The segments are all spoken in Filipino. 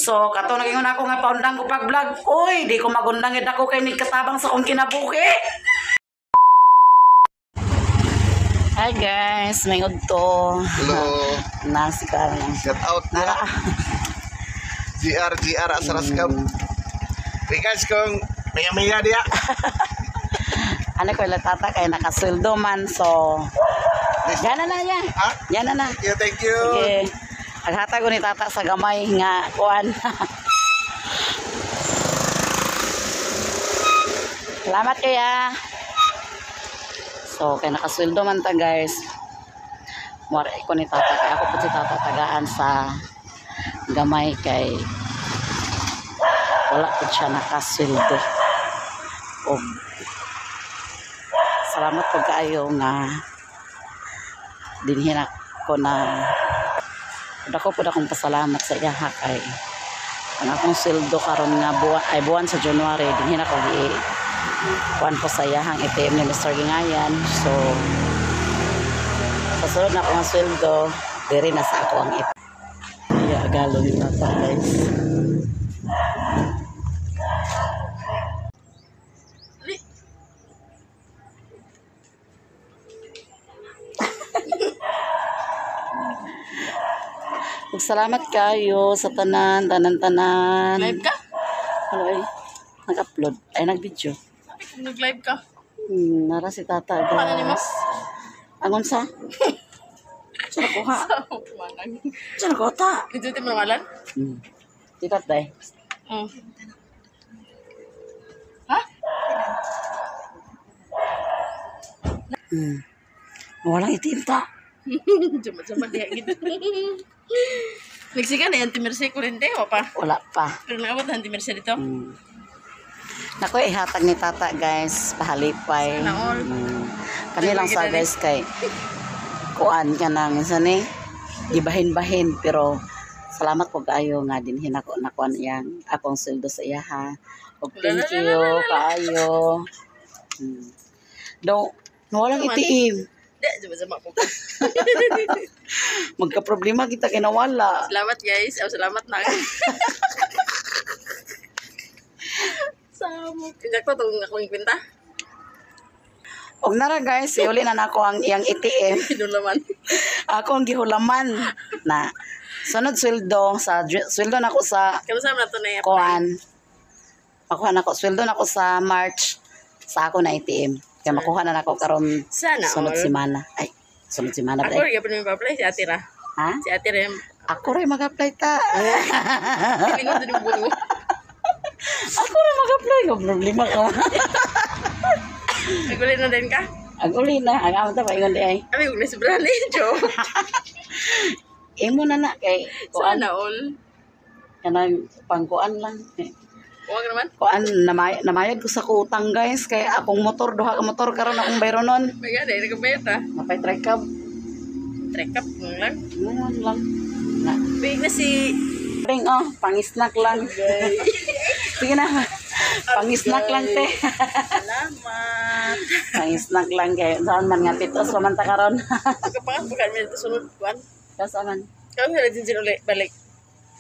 So kato naging ako nga paundang ko pag vlog. Uy, di ko magundang gid ako kay ni katabang sa kong kinabuhi. Hi guys, may udto. Hello. Nasi ka lang. Shout out na. GR Asaraskam. Hey guys, kung maya dia. Ano ko tata kay nakasweldo man, so yan na yan. Ha? Yan na. Thank you. Sige. Aghatag ko ni tata sa gamay nga kuan. Salamat kaya. So kay nakasweldo man ta guys. Mura ko ni tata kay ako po si tata tagaan sa gamay kay wala po siya nakasweldo. O salamat po kayo nga dinhin ako na dako po akong pasalamat sa iya kay ang akong sweldo karon nga buwan sa January dinhin ako kuan po sa iyahang ATM ni Mr. Gingayan. So sa sunod na akong sweldo diri na sa ako ang agalo ni tata guys. Salamat kayo sa tanan. Live ka? Hello ay. Nag-upload. Ay, nag-video. Nag-live ka? Nara si tata guys. Paano ni Mas? Angon sa? Saan nakuha? Saan nakuha ta? Ito ito malalan? Titat day. Ha? Walang itim ta. Jama-jama dia gitu. Mexican ya anti-mercy kurente o pa? Wala pa. Pero nakabot anti-mercy dito? Nako ihatag ni tata guys. Pahalipay. Sana all. Kanilang sa guys kay kuan ka nang minsan gibahin-bahin pero salamat po kayo nga dinhin ako nakuan iyang akong sweldo sa iya ha. Og thank you kaayo. Walang itim. Jama-jama po. Magka-problema kita kinawala. Salamat guys. Salamat na. Samo. Kaya ko itong akong kwenta. Og nara guys, iuli na nako ang iyang ATM. Pinulaman. Ako ang gihulaman na sunod sweldo nako sa Kamusta na ito na i-apply? kuan. Makuha nako sweldo nako sa March sa ako na ATM. Kaya makuha na nako karon Sana sunod all. semana. Ay, sunod semana Ako ba? rin pa apply si Ate Ra. Ha? Si Ate Ra. Ako rin mag-apply ta. Pinod din yung bulo. Ako rin mag-apply. Yung problema ko. Nagulit na din ka? Ako rin na. Ang amata pa ingon di ay. Abi, huwag na si Brandon, Joe. Imo na kay kuan. Sana all. Kanang pangkuan lang. Huwag naman. Kuan namayad ko sa kutang guys kay akong motor duha ka motor karon akong bayro nun. My God, ay nagkabayot ha. Napay try cab. Track up lang. Ngayon lang. Na. Big na si... Ring pangisnak lang. Sige na. Pangisnak lang te. Salamat. Pangisnak lang kay saan man nga pitos man ta karon. Pagkapangat, bukan mo ito sunod. Kuan. Kasaman. Kami na Jinjin ulit. Balik.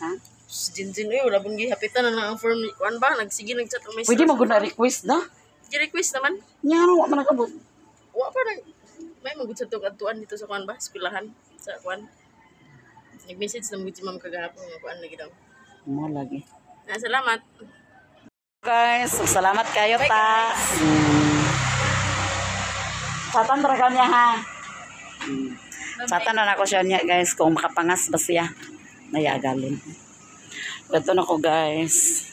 Ha? Si Jinjin ulit. Wala bang gihapitan na lang ang form. Kuan ba? Nagsige, nag-chat ang may Pwede mo gud na request na. request naman. Nya wa man nakabot. Wa pa na. May magud sa tugan dito sa kuan ba? Eskwelahan. Sa kuan. Nag-message na mga ma'am kagahapon nga kuan lagi daw. Mo lagi. Salamat. Guys, salamat kayo Bye, ta. Satan talaga niya ha. Satan na ako siya niya guys kung makapangas ba siya. Nayagalin. Ito na ko guys.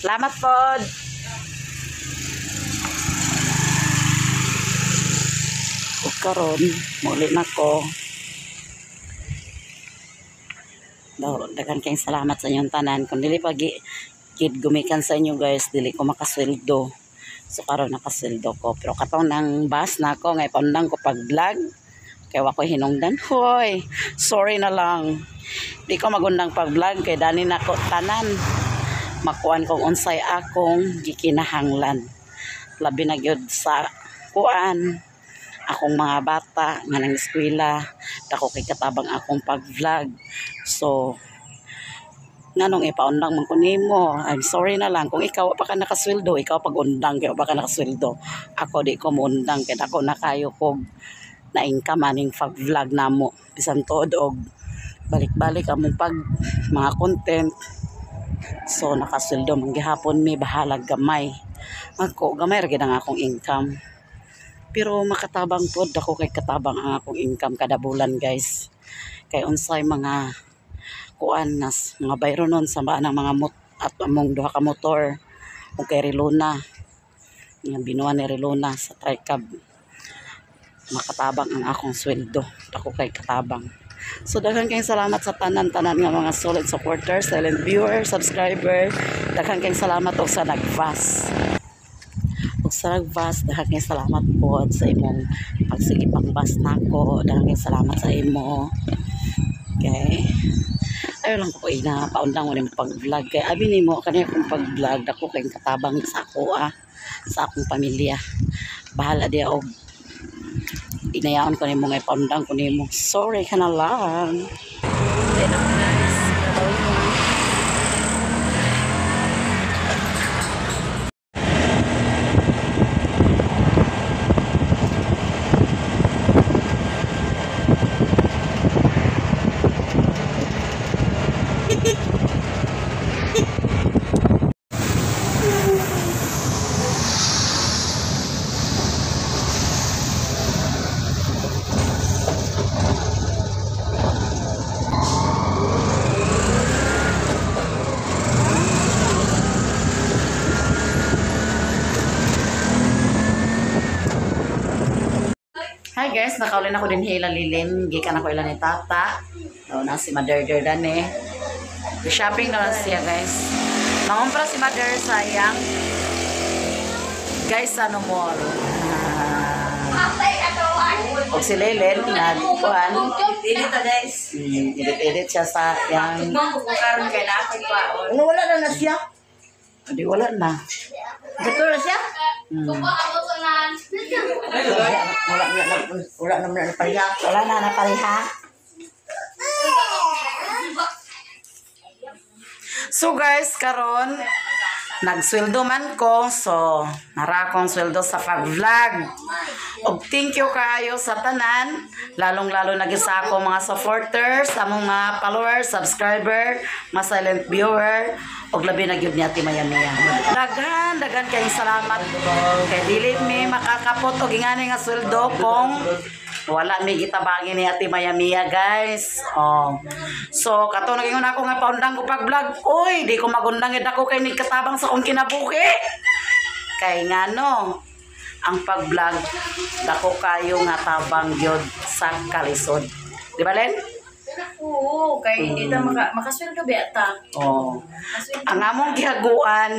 Salamat po. Karon, muli na ko. Dagan kayong salamat sa inyong tanan. Kung dili pag gumikan sa inyo guys, dili ko makasweldo. So karon nakasweldo ko. Pero katong nang bus na ako, ngay paundang ko pag vlog. Kaya ako hinungdan. Hoy, sorry na lang. Di ko magundang pag vlog kay dani na ko tanan. Makuan kong unsay akong gikinahanglan. Labi na gyud sa kuan. Akong mga bata nga nang eskwela, dako kay katabang akong pag-vlog. So nganong ipaundang man ko nimo. I'm sorry na lang kung ikaw pa ka nakasweldo, ikaw pag-undang kay pa ka nakasweldo. Ako di ko muundang kay ako na kayo kog na-income aning pag-vlog namo. Bisan tuod og balik-balik among pag mga content. So nakasweldo man gihapon mi bahalag gamay. Ako gamay ra gid ang akong income. Pero makatabang pod ako kay katabang ang akong income kada bulan, guys. Kay unsay mga kuan nas mga bayro nun sa mga at among duha ka motor ug kay Relona nga binuan ni Relona sa Tricab, makatabang ang akong sweldo ako kay katabang. So daghan kayong salamat sa tanan-tanan nga mga solid supporters, silent viewers, subscriber. Daghan kayong salamat og sa nag-fast daghan kayong salamat po sa imong pagsige pangbas nako. Daghan kayong salamat sa imo. Okay, ayaw lang ko ina paundang mo pag-vlog kay abi nimo kaniya kung pag-vlog ako kay katabang sa ako sa akong pamilya. Bahala dia og inayaon ko nimo ngay paundang ko nimo. Sorry ka na lang. Hi guys, nakaulin ako din hila Lilin. Gikan ako ilan ni Tata. Na si Mother Jordan eh. Shopping na lang siya guys. Nangumpra si Mother sayang. Guys, ano mo? O si Lilin, nagpuan. Edit ta guys. Edit siya sa yang... Karon kay na ako pa. Ano wala na siya? Hindi, wala na. Dito na siya? Wala naman na pareha. Wala na napareha. So guys, karon nagsweldo man ko. So, nara akong sweldo sa pag-vlog. Og thank you kayo sa tanan. Lalong-lalo na gisa ako mga supporters, sa mga followers, subscriber, mga silent viewer. Og labi na gyud ni Ate Maya Mia. Daghan kayong salamat. Kay dili mi makakapot og ingani nga sweldo kung wala mi gitabangin ni Ate Maya Mia, guys. Oh. So kato nagingon ako nga paundang ko pag-vlog. Oy, di ko magundang gid ako kay ni katabang sa akong kinabuhi. Kay ngano, ang pag-vlog dako kayo nga tabang gyud sa kalisod. Di ba, Len? Oo, kay di ta makasweldo ba ta. Oh. Ang among gihaguan,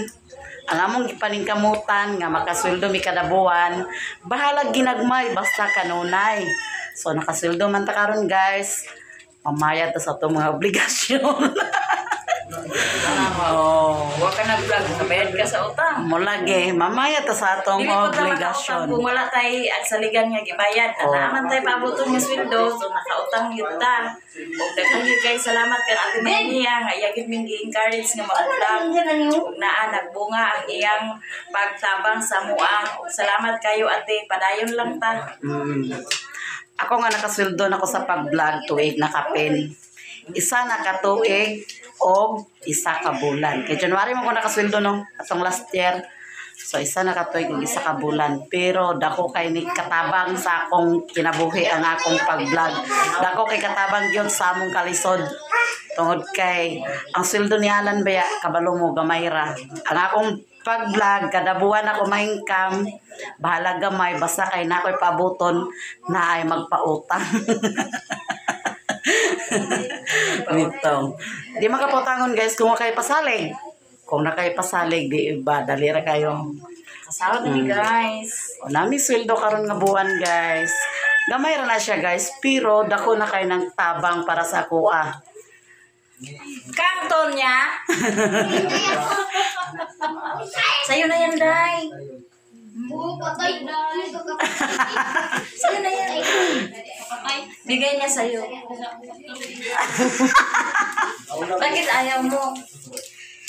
ang among gipaningkamutan nga makasweldo mi kada buwan, bahala ginagmay basta kanunay. So nakasweldo man ta karon, guys. Mamayad ta sa atong mga obligasyon. Oh, Wa ka na vlog, kabayad ka sa utang. mo lagi mamayad ta sa atong Dili po ta makautang obligasyon. kung wala tay agsaligan nga gibayad. Naaman tay paaboton nga sweldo, so nakautang gyud ta. Ug daghan gyud kay salamat kan Ate Mania nga iya gyud ming gi-encourage nga mag-vlog. Ug naa nagbunga ang iyang pagtabang sa mua. Ug salamat kayo Ate, padayon lang ta. Ako nga nakasweldo nako sa pag-vlog tuig na kapin. Isa na ka tuig o isa ka bulan. Kay January mo ko nakasweldo no, atong last year. So isa na ka tuig ug isa ka bulan. Pero dako kay ni katabang sa akong kinabuhi ang akong pag-vlog. Dako kay katabang gyud sa among kalisod. Tungod kay ang sweldo ni Alan baya kabalo mo gamay ra. Ang akong pag-vlog kada buwan ako ma-income. Bahala gamay basta kay na ako'y pabuton na ay magpautang. Mitong. Di makaputangon guys kung kay pasalig. Kung nakay pasalig di ba dali ra kayo. Kasawad ni guys. O nami sweldo karon nga buwan, guys. Gamay ra na siya, guys, pero dako na kay nang tabang para sa kuha. Kanton niya. Sa'yo na yan, Day. Sa'yo na yan. Bigay niya sa'yo. Bakit ayaw mo?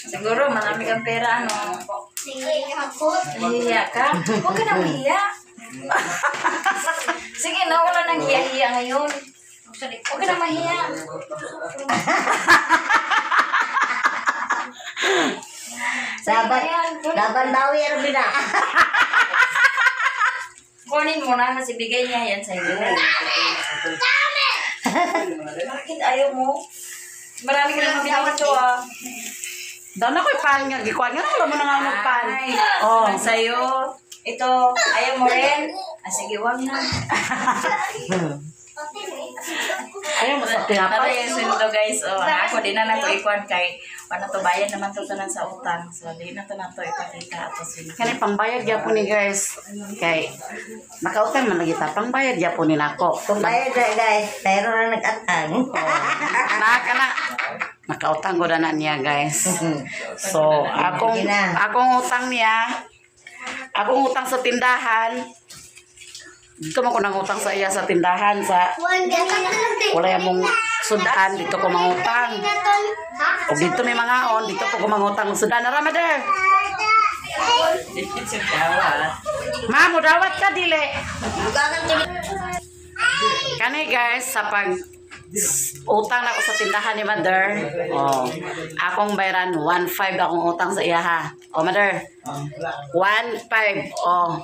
Siguro marami kang pera, ano? Nahihiya ka? Huwag ka na mahiya. Sige na, wala nang hiya-hiya ngayon. Huwag ka na mahiya. Laban dawi ang bina. Kunin mo na kasi bigay niya yan sa'yo. Bakit ayaw mo? Marami ka naman binawito ah. Daw na ko ipan nga. Gikuan nga. Wala mo na nga magpan. Ay, Oh. sa'yo. Ito, ayaw mo rin? Ah, sige, wag na. Ayaw mo sa Para tinapay. yung sweldo guys. Oh, ako din na nato ikuan kay wala to bayad naman to tanan sa utang. So, di na to ipakita ato sweldo. Kani pangbayad gyapon ni guys. Kay nakautang man lagi ta pangbayad gyapon ni nako. Kung bayad na guys, pero na nag-atang. Na nakautang ko na niya guys. So, akong utang niya. Akong utang sa tindahan. Dito man ko nang utang sa iya sa tindahan sa wala mong sudan dito ko mangutang. O dito may mga on dito ko mangutang sudan na Ramadan. Ma, mo dawat ka dili. Kani guys sa pag utang na ko sa tindahan ni Mother. Oh, akong bayaran 1.5 akong utang sa iya ha. Oh Mother. 1.5. Oh.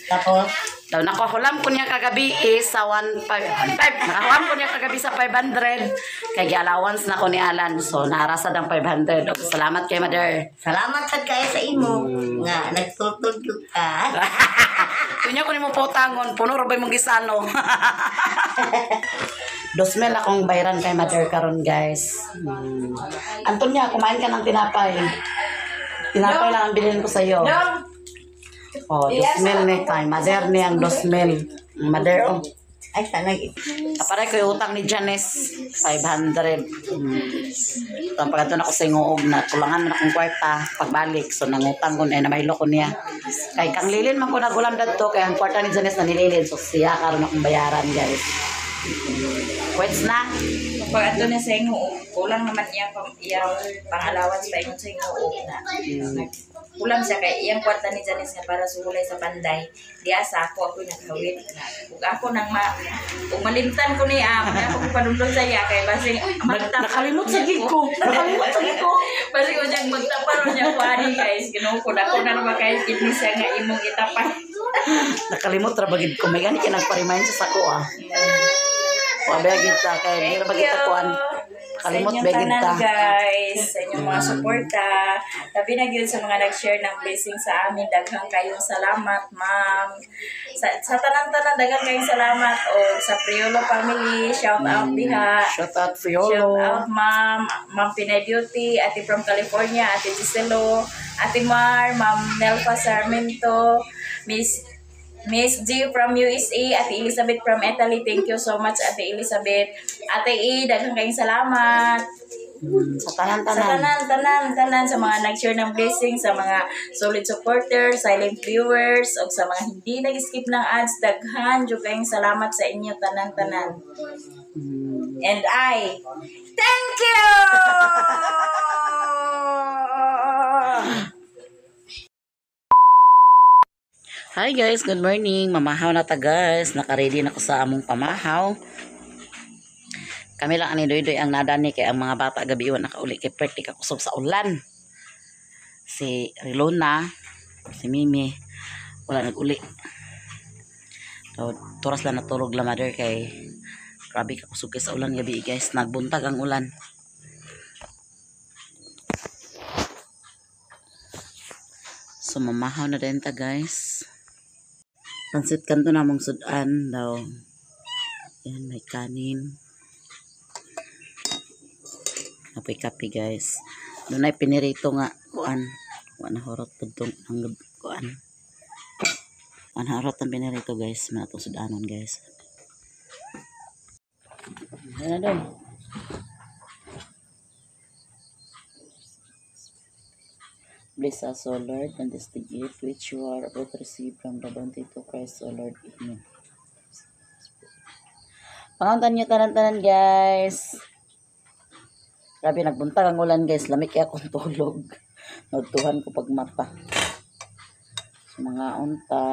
Tapos, Daw nakahulam ko niya kagabi sa 1.5. Nakahulam ko niya kagabi sa 500. Kay allowance na ko ni Alan. So naarasad ang 500. O, salamat kay Mother. salamat sa kayo sa imo. Nga, nagtutulog ka. Kunya ko ni mo pautangon. Puno rabay mong gisano. 2,000 akong bayaran kay Mother karon guys. Antonia, kumain ka ng tinapay. Tinapay lang ang bilhin ko sa iyo. No. Oh, 2,000 ni time. Mother ni ang 2,000. Mother, oh. Ay, sana. Kaparay ko yung utang ni Janice, 500. Ang pagkatuon ako sa ingoob na kulangan na akong kwarta pagbalik. So nangutang ko na namahilo ko niya. Kay kang lilin man ko nagulam dito kaya ang kwarta ni Janice na nililin. So siya karon akong bayaran guys. Quits na. Pag ato na sa ingoo, kulang naman iyang pang-allowance pa ingon sa ingoo na. Kulang siya kay iyang kwarta ni Janice nga para sulay sa panday. Diya sa ako nakawit na. Ug ako nang malimtan ko niya, ako padulong sa iya kay basing Nakalimot sa gig ko. Nakalimot sa gig ko. Basing ko siyang magtaparo niya kuari guys. Ginukod ako na naman kay kidney siya nga imong itapan. Nakalimot ra bagid ko. May gani ka nagpa-remind sa sako ah. O bagid ta kay di ra bagid ta kuan. Kalimot sa bagid inyong ta. tanan guys, sa inyong mga suporta. Labi na yun sa mga nag-share ng blessing sa amin. Daghang kayong salamat, ma'am. Sa tanan-tanan, daghang kayong salamat. O sa Priolo family, shout out diha. Shout out for Shout Yolo. out, ma'am. Ma'am Pinay Beauty, ate from California, ate Giselo, ate Mar, ma'am Nelfa Sarmento, Miss G from USA, Ate Elizabeth from Italy. Thank you so much, Ate Elizabeth. Ate E, daghang kayong salamat. Sa Sa tanan-tanan. tanan sa mga nag-share ng blessing, sa mga solid supporters, silent viewers, o sa mga hindi nag-skip ng ads, daghan jud kayong salamat sa inyo tanan-tanan. And I thank you. Hi guys, good morning. Mamahaw na ta guys. Naka-ready na ko sa among pamahaw. Kami lang ani doy-doy ang nadani kay ang mga bata gabi iwan nakauli kay perti ka kusog sa ulan. Si Rilona, si Mimi wala nag-uli. So, turas lang natulog la mother kay grabe ka kusog sa ulan gabi guys. Nagbuntag ang ulan. So mamahaw na din ta guys. Pansit kanto na mong sudan daw. Yan, may kanin. Apoy kape guys. Doon ay pinirito nga. Kuan na horot po itong kuan. Kuan horot ang pinirito guys. Mga itong sudanon guys. Yan na doon. Bless us, O Lord, and this the gift which you are about to receive from the bounty to Christ, O Lord. Amen. Pangantan nyo tanan-tanan, guys. Grabe, nagbuntag ang ulan guys. Lamig kaya akong tulog. Nagtuhan ko pag mata. So, mga unta.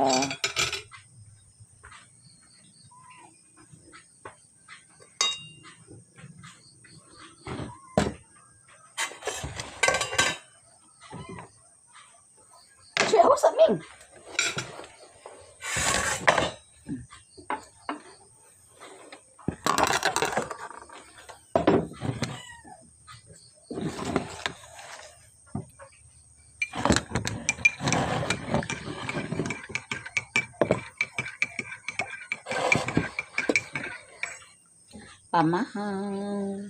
Siya, ako sa amin. Pamahal.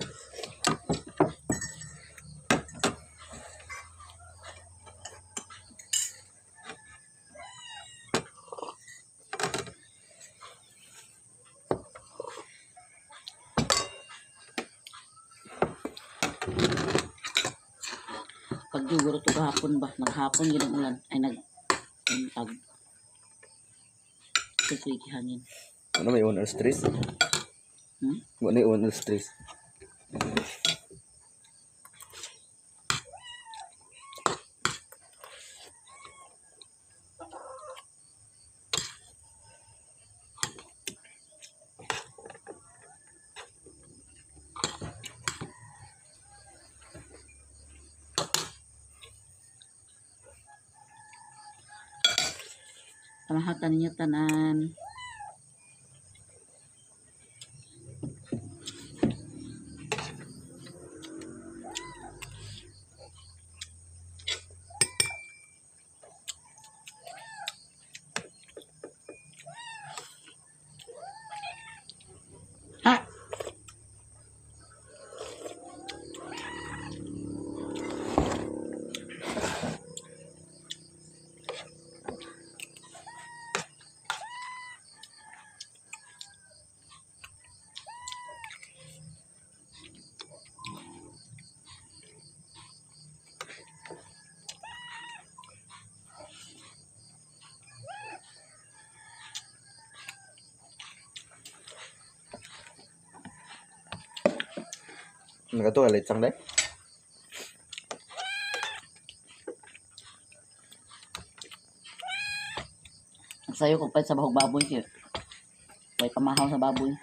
Pagduguro to kahapon ba? Naghapon yun ang ulan. Ay nag-untag. Kasi hangin. Ano may owner stress? Hmm? Ano may owner stress? Pamahatan ninyo tanan. Ha? Nagato alit sang dai. Sayo ko pa sa bahog baboy siya. May pamahaw sa baboy.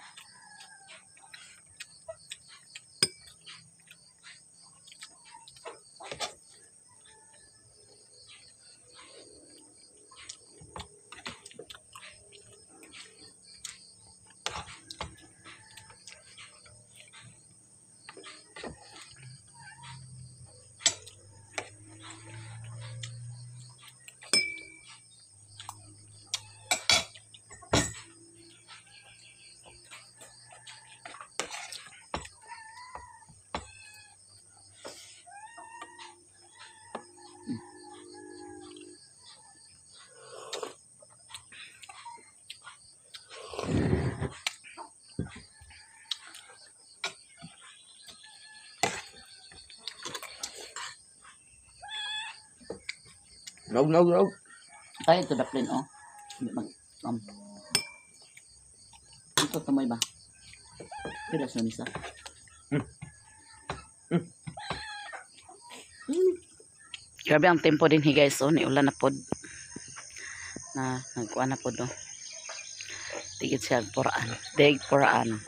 Nog. Tayo to daplin oh. Ito tamoy ba? Pila sa misa. Grabe ang tempo din hi guys oh, ni ulan na pod. Na nagkuha na pod oh. Tigit siya poraan. Deg poraan.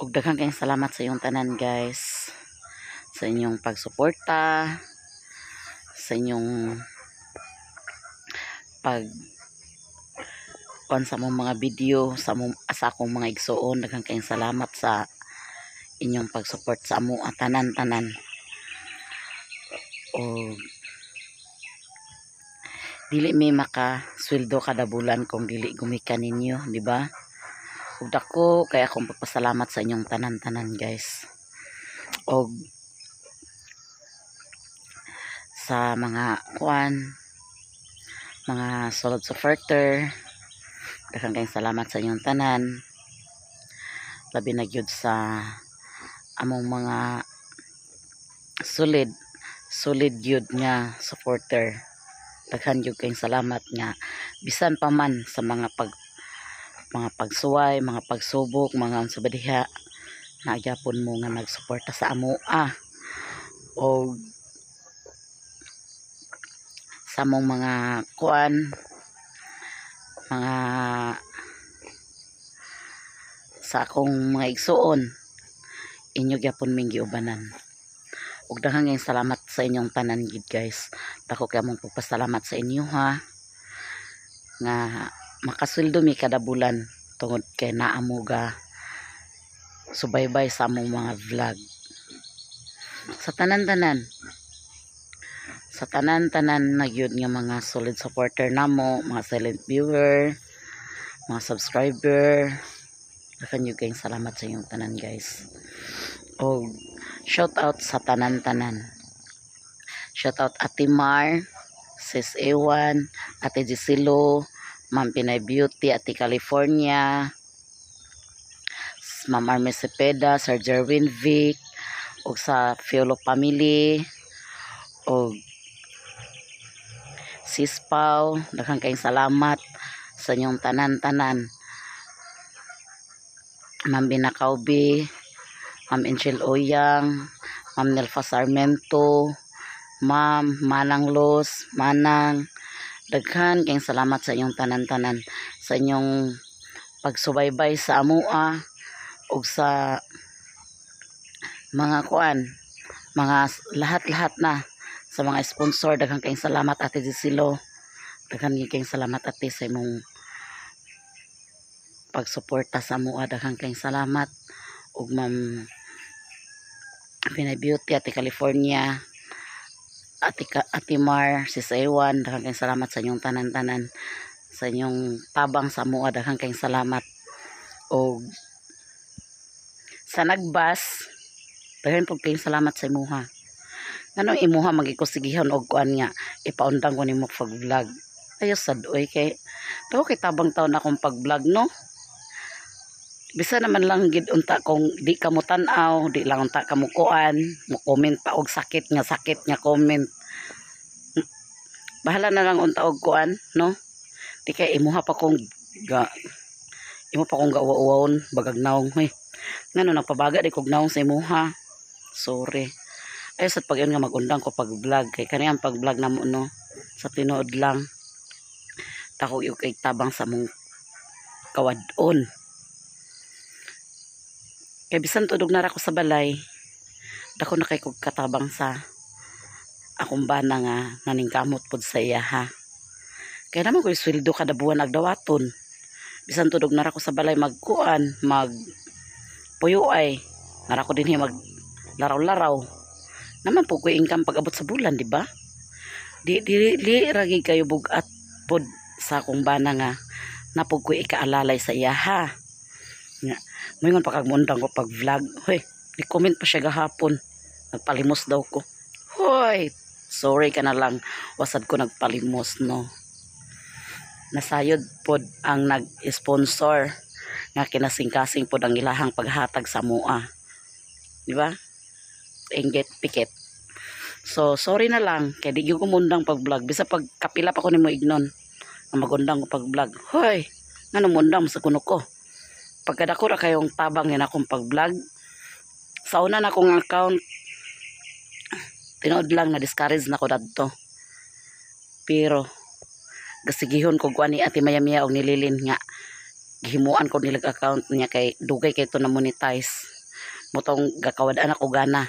Ug daghang kayong salamat sa iyong tanan guys. Sa inyong pagsuporta, sa inyong sa mong mga video, sa akong mga igsuon. Daghang kayong salamat sa inyong pagsupport sa amo at tanan-tanan. O dili may makasweldo kada bulan kung dili gumikan ninyo, di ba? Ug dako kaya akong pagpasalamat sa inyong tanan-tanan guys. Og sa mga mga solid supporter, daghang kayong salamat sa inyong tanan. Labi na gyud sa among mga solid gyud nga supporter. Daghan gyud kayong salamat nga bisan pa man sa mga mga pagsuway, mga pagsubok, mga unsabadiha nagyapon mo nga nagsuporta sa amoa o sa mong mga kuan, mga sa akong mga igsuon inyo gyapon ming giubanan. Ug daghang salamat sa inyong tanan gid guys. Dako kay among pagpasalamat sa inyo ha nga makasweldo mi kada bulan tungod kay naa mo ga subaybay sa among mga vlog. Sa tanan-tanan nagyud nga mga solid supporter namo, mga silent viewer, mga subscriber. Dakan yung kayong salamat sa inyong tanan guys. O shout out sa tanan-tanan. Shout out Ate Mar, Sis Ewan, Ate Gisilo, Ma'am Pinay Beauty, Ate California, Ma'am Arme Cepeda, Sir Jerwin Vic, o sa Fiolo Family, o Sis Pau. Daghang kayong salamat sa inyong tanan-tanan. Ma'am Binakaubi, Ma'am Angel Oyang, Ma'am Nelfa Sarmento, Ma'am Manang Los, Manang, daghan kayong salamat sa inyong tanan-tanan, sa inyong pagsubaybay sa amoa ug sa mga kuan, mga lahat-lahat na sa mga sponsor. Daghang kayong salamat Ate Gisilo, daghan kayong salamat ate sa imong pagsuporta sa amoa. Daghang kayong salamat. Ug Ma'am Pinay Beauty, Ate California, Ate Mar, Sis Ewan, daghang kayong salamat sa inyong tanan-tanan, sa inyong tabang sa amoa. Daghang kayong salamat. O sa nagbas, daghang po kayong salamat sa imuha. Anong imuha magikusigihon og kuan nga ipaundang ko nimo pag vlog. Ayo sad oy kay daw kay tabang taon akong pag vlog no. Bisa naman lang gid unta kung di ka mo tan-aw, di lang unta ka mo kuan, mo comment pa og sakit nga comment. Bahala na lang unta og kuan no. Di kay imuha pa kong gawa-uwon bagagnaong hoy. Ngano nagpabaga di kog naong sa imuha. Sorry. Ay sa pag-iyon nga magundang ko pag vlog kay kaniyang pag vlog namo no sa tinuod lang. Tako yung kay tabang sa mong kawadon. Kay bisan tudog na ra ko sa balay, dako na kay kog katabang sa akong bana nga naningkamot pod sa iya ha. Kaya naman ko sweldo kada buwan agdawaton. Bisan tudog na ra ko sa balay magkuan, puyo ay nara ko dinhi mag laraw-laraw. Naman po ko income pag abot sa bulan, di ba? Di ragi kayo bugat pod sa akong bana nga napog ko ikaalalay sa iya ha. Nga, ngayon pagkagmundang ko pag vlog, hoy, i-comment pa siya gahapon. Nagpalimos daw ko. Hoy, sorry ka na lang, wasad ko nagpalimos no. Nasayod pod ang nag-sponsor nga kinasing-kasing pod ang ilahang paghatag sa mua. Di ba? Inggit pikit. So sorry na lang kay di gyud ko mundang pag vlog. Bisa pag kapila pa ko nimo ignon nga magundang ko pag vlog. Hoy, ngano mundang sa kuno ko. Pagkadako ra kayong tabang yan akong pag vlog. Sa una na akong account tinood lang na discourage na ko dadto. Pero gasigihon ko kuan ni Ate Mayamia og nililin nga gihimuan ko nilag account niya kay dugay kay to na monetize. Mutong gakawad-an ako gana.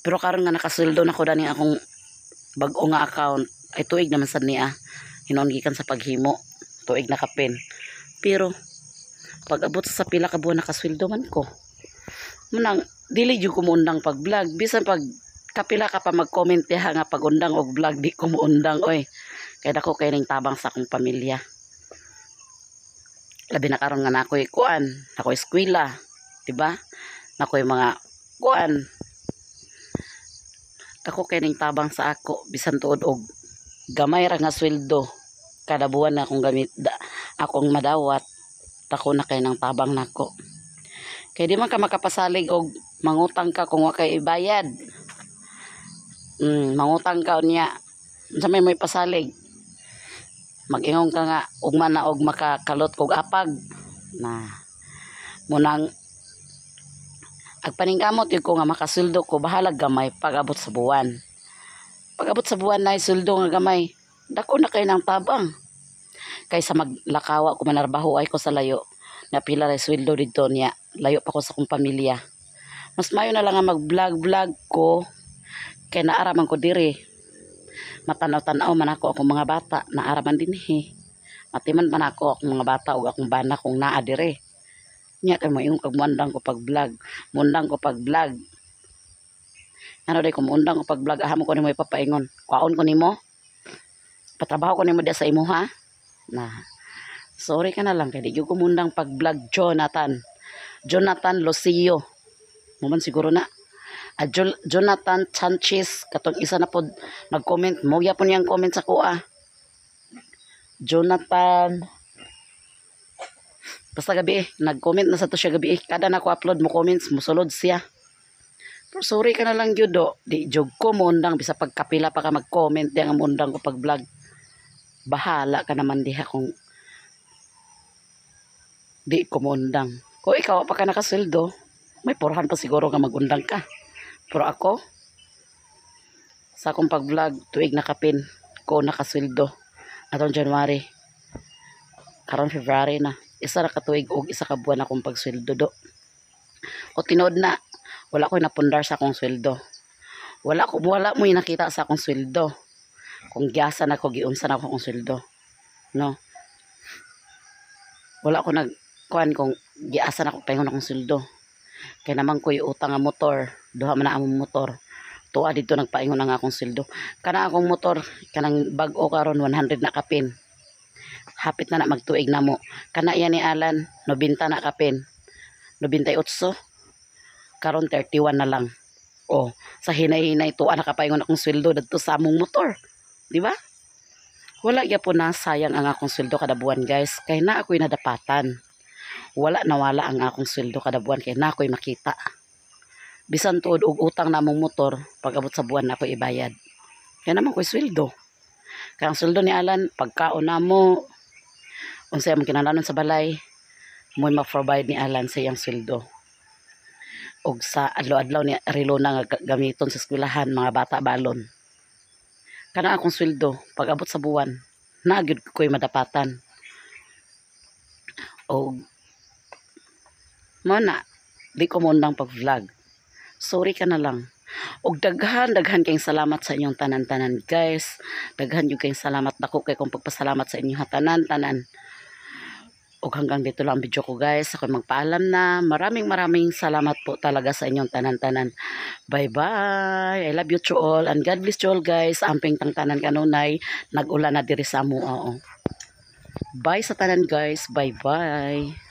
Pero karon nga nakasweldo na ko dani akong bag-o nga account ay tuig naman sad niya. Hinon gikan sa paghimo, tuig na kapin. Pero pag abot sa pila ka buwan nakasweldo man ko. Munang dili jud ko muundang pag vlog. Bisan pag kapila ka pa mag-comment diha nga pag undang og vlog di ko muundang oy. Kay dako kay ning tabang sa akong pamilya. Labi na karon nga nakoy kuan, nakoy eskwela, di ba? Nakoy mga kuan. Dako kay ning tabang sa ako bisan tuod og gamay ra nga sweldo kada buwan na akong gamit akong madawat. Dako na kay nang tabang nako. Kay di man ka makapasalig og mangutang ka kung wa kay ibayad. Mangutang ka niya. Unsa may pasalig? Mag-ingong ka nga ugma na og makakalot kog apag. Na munang agpaningkamot yun ko nga makasuldo ko bahalag gamay pag-abot sa buwan. Pag-abot sa buwan na suldo nga gamay, dako na kay ng tabang. Kaysa maglakawa ko manarbaho ay ko sa layo. Napila ray sweldo dito niya. Layo pa ko sa kong pamilya. Mas mayo na lang nga mag-vlog ko kay naaraman ko diri. Matanaw-tanaw man ako akong mga bata, naaraman din Matiman man ako akong mga bata o akong bana kung naa diri. Nya kay mo yung kagmuandang ko pag-vlog. Mundang ko pag-vlog. Ano day ko mundang ko pag-vlog, ahamo ko nimo ipapaingon. Kwaon ko nimo. Patrabaho ko nimo dia sa imo ha. Na sorry ka na lang kay di ko mundang pag-vlog Jonathan Locio. Mo man siguro na. Jonathan Sanchez katong isa na pod nag-comment mo gyapon yang comment sa kuha. Jonathan basta gabi nag-comment na sa to siya gabi kada na ko upload mo comments musulod siya. Pero sorry ka na lang gyud do. Di jog ko mundang bisa pagkapila pa ka mag-comment yang mundang ko pag-vlog. Bahala ka naman diha kung di ko mundang. Kung ikaw pa ka nakasweldo, may porhan pa siguro nga magundang ka. Pero ako, sa akong pag-vlog, tuig nakapin ko nakasweldo. Atong January, karon February na. Isa ra ka tuig o isa ka buwan akong pagsweldo do. O tinood na, wala ko napundar sa akong sweldo. Wala mo nakita sa akong sweldo. Kung giyasan ako, giunsan ako akong sweldo. No? Wala ko nagkuhan kung giasan ako paingon akong sweldo. Kaya naman ko utang nga motor. Duha man na among motor. Tuwa dito nagpaingon ang akong sweldo. Kana akong motor, kanang bag-o karon 100 na kapin. Hapit na magtuig na mo. Kana yan ni Alan, 90 na kapin. 98. Karon 31 na lang. O, sa hinay-hinay tuwa nakapaingon akong sweldo dito sa among motor. Di ba? Wala gyapon na sayang ang akong sweldo kada buwan, guys. Kay na ako'y nadapatan. Wala nawala ang akong sweldo kada buwan kay na ako'y makita. Bisan tuod og utang na among motor, pag-abot sa buwan na ako ibayad. Kaya naman ko'y sweldo. Kaya ang sweldo ni Alan, pagkaon na mo, unsay among kinahanglan sa balay, mo'y ma-provide ni Alan sa iyang sweldo. Og sa adlaw-adlaw ni relo na nga gamiton sa eskwelahan, mga bata balon. Kana akong sweldo, pag-abot sa buwan, nagyud ko'y madapatan. O, mana, di ko mundang pag-vlog. Sorry ka na lang. Og daghan kayong salamat sa inyong tanan-tanan, guys. Daghan yung kayong salamat dako kay kong pagpasalamat sa inyong tanan-tanan. Og hanggang dito lang ang video ko, guys. Ako magpaalam na. Maraming salamat po talaga sa inyong tanan-tanan. Bye-bye. I love you to all. And God bless you all, guys. Amping tang tanan kanunay. Nag-ulan na diri sa amo. Bye sa tanan, guys. Bye-bye.